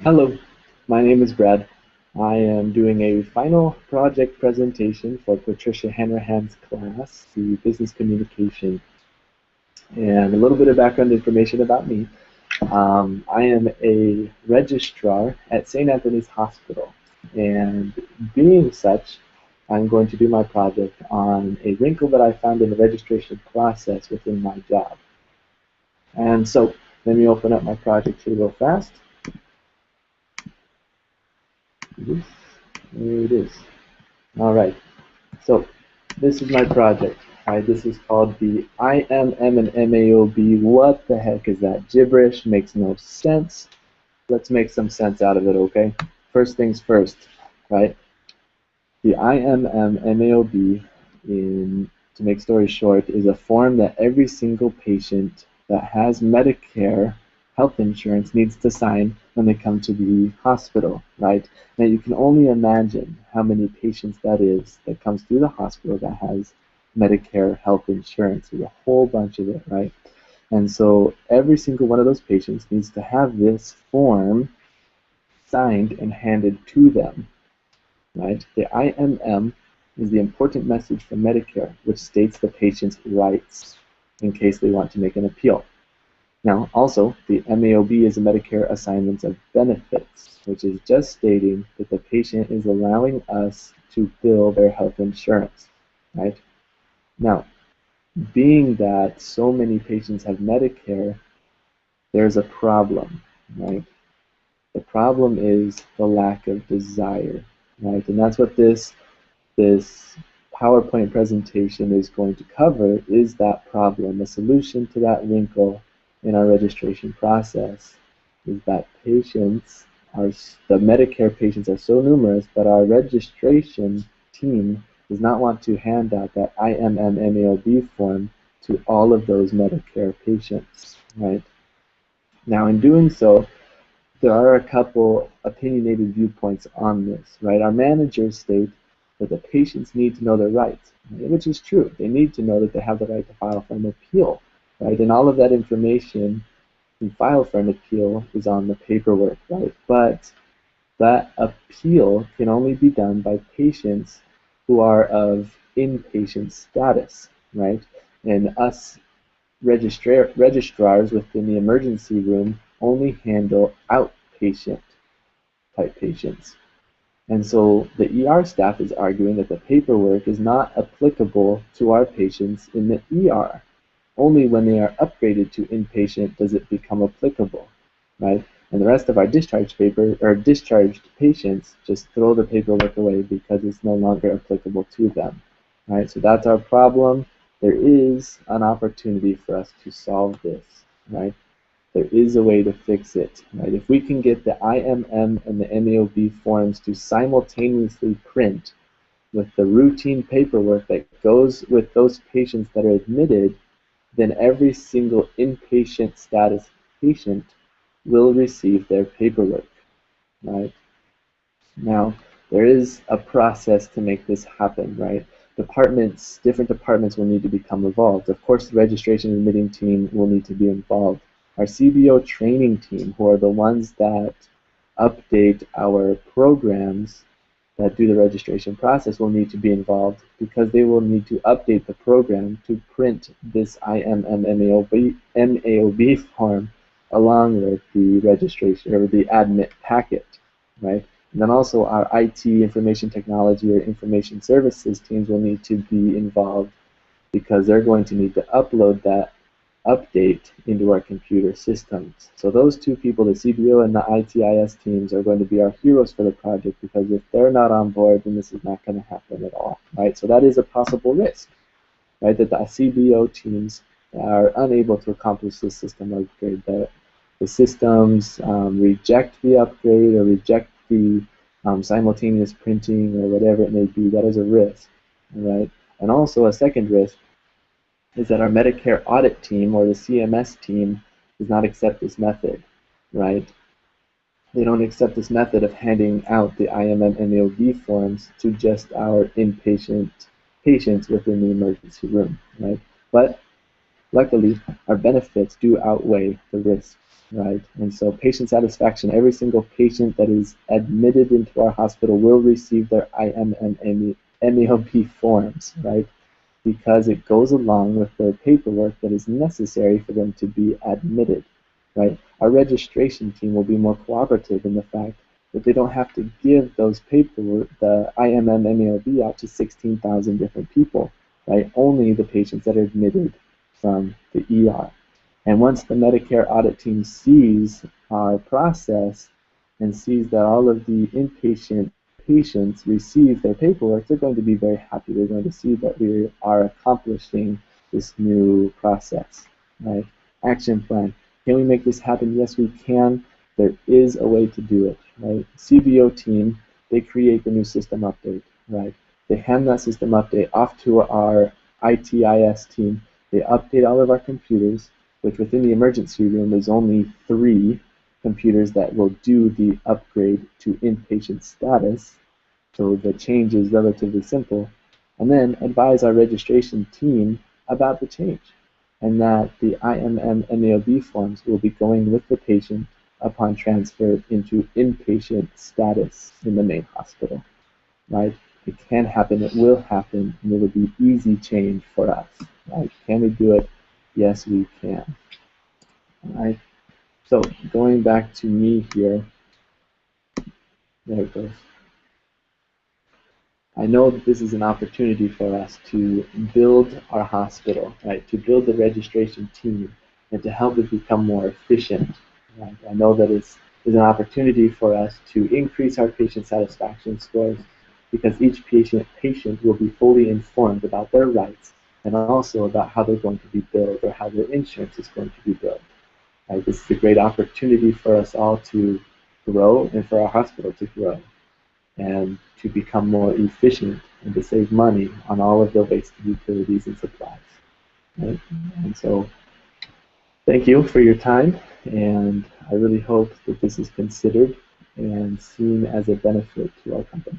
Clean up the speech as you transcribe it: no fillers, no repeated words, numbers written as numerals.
Hello, my name is Brad. I am doing a final project presentation for Patricia Hanrahan's class, the Business Communication, and a little bit of background information about me. I am a registrar at St. Anthony's Hospital, and being such, I'm going to do my project on a wrinkle that I found in the registration process within my job. And so, let me open up my project here real fast. There it is. All right. So this is my project. Right, this is called the IMM and MAOB. What the heck is that? Gibberish makes no sense. Let's make some sense out of it, okay? First things first, right? The IMM MAOB, to make story short, is a form that every single patient that has Medicare health insurance needs to sign when they come to the hospital, right? Now you can only imagine how many patients that is that comes through the hospital that has Medicare health insurance. There's a whole bunch of it, right? And so every single one of those patients needs to have this form signed and handed to them, right? The IMM is the important message from Medicare, which states the patient's rights in case they want to make an appeal. Now, also, the MAOB is a Medicare assignment of benefits, which is just stating that the patient is allowing us to bill their health insurance, right? Now, being that so many patients have Medicare, there's a problem, right? The problem is the lack of desire, right? And that's what this PowerPoint presentation is going to cover, is that problem. A solution to that wrinkle in our registration process is that the Medicare patients are so numerous, but our registration team does not want to hand out that IMM-MAOB form to all of those Medicare patients, right? Now, in doing so, there are a couple opinionated viewpoints on this, right? Our managers state that the patients need to know their rights, right? Which is true. They need to know that they have the right to file for an appeal, right? And all of that information to file for an appeal is on the paperwork, right? But that appeal can only be done by patients who are of inpatient status, right? And us registrars within the emergency room only handle outpatient type patients. And so the ER staff is arguing that the paperwork is not applicable to our patients in the ER. Only when they are upgraded to inpatient does it become applicable, right? And the rest of our discharged patients just throw the paperwork away because it's no longer applicable to them, right? So that's our problem. There is an opportunity for us to solve this, right? There is a way to fix it, right? If we can get the IMM and the MAOB forms to simultaneously print with the routine paperwork that goes with those patients that are admitted, then every single inpatient status patient will receive their paperwork, right? Now, there is a process to make this happen, right? Different departments will need to become involved. Of course, the registration and admitting team will need to be involved. Our CBO training team, who are the ones that update our programs that do the registration process, will need to be involved because they will need to update the program to print this IMM-MAOB form along with the registration or the admit packet, right? And then also our IT, information technology, or information services teams will need to be involved because they're going to need to upload that update into our computer systems. So those two people, the CBO and the ITIS teams, are going to be our heroes for the project because if they're not on board, then this is not going to happen at all, right? So that is a possible risk, right? That the CBO teams are unable to accomplish this system upgrade. The systems reject the upgrade or reject the simultaneous printing or whatever it may be. That is a risk, right? And also a second risk is that our Medicare audit team or the CMS team does not accept this method, right? They don't accept this method of handing out the IMM-MAOB forms to just our inpatient patients within the emergency room, right? But luckily, our benefits do outweigh the risks, right? And so patient satisfaction, every single patient that is admitted into our hospital will receive their IMMAOB forms, right? Because it goes along with the paperwork that is necessary for them to be admitted, right? Our registration team will be more cooperative in the fact that they don't have to give those paperwork, the IMMAOB, out to 16,000 different people, right? Only the patients that are admitted from the ER. And once the Medicare audit team sees our process and sees that all of the inpatient patients receive their paperwork, they're going to be very happy. They're going to see that we are accomplishing this new process, right? Action plan. Can we make this happen? Yes, we can. There is a way to do it, right? CBO team, they create the new system update, right? They hand that system update off to our ITIS team. They update all of our computers, which within the emergency room is only 3 computers that will do the upgrade to inpatient status. So the change is relatively simple. And then advise our registration team about the change and that the IMMAOB forms will be going with the patient upon transfer into inpatient status in the main hospital, right? It can happen, it will happen, and it will be easy change for us, right? Can we do it? Yes, we can. All right. So going back to me here, there it goes. I know that this is an opportunity for us to build our hospital, right? To build the registration team and to help it become more efficient. Right? I know that it's an opportunity for us to increase our patient satisfaction scores because each patient will be fully informed about their rights and also about how they're going to be billed or how their insurance is going to be billed. Right? This is a great opportunity for us all to grow and for our hospital to grow and to become more efficient and to save money on all of the wasted utilities and supplies. Right? And so thank you for your time, and I really hope that this is considered and seen as a benefit to our company.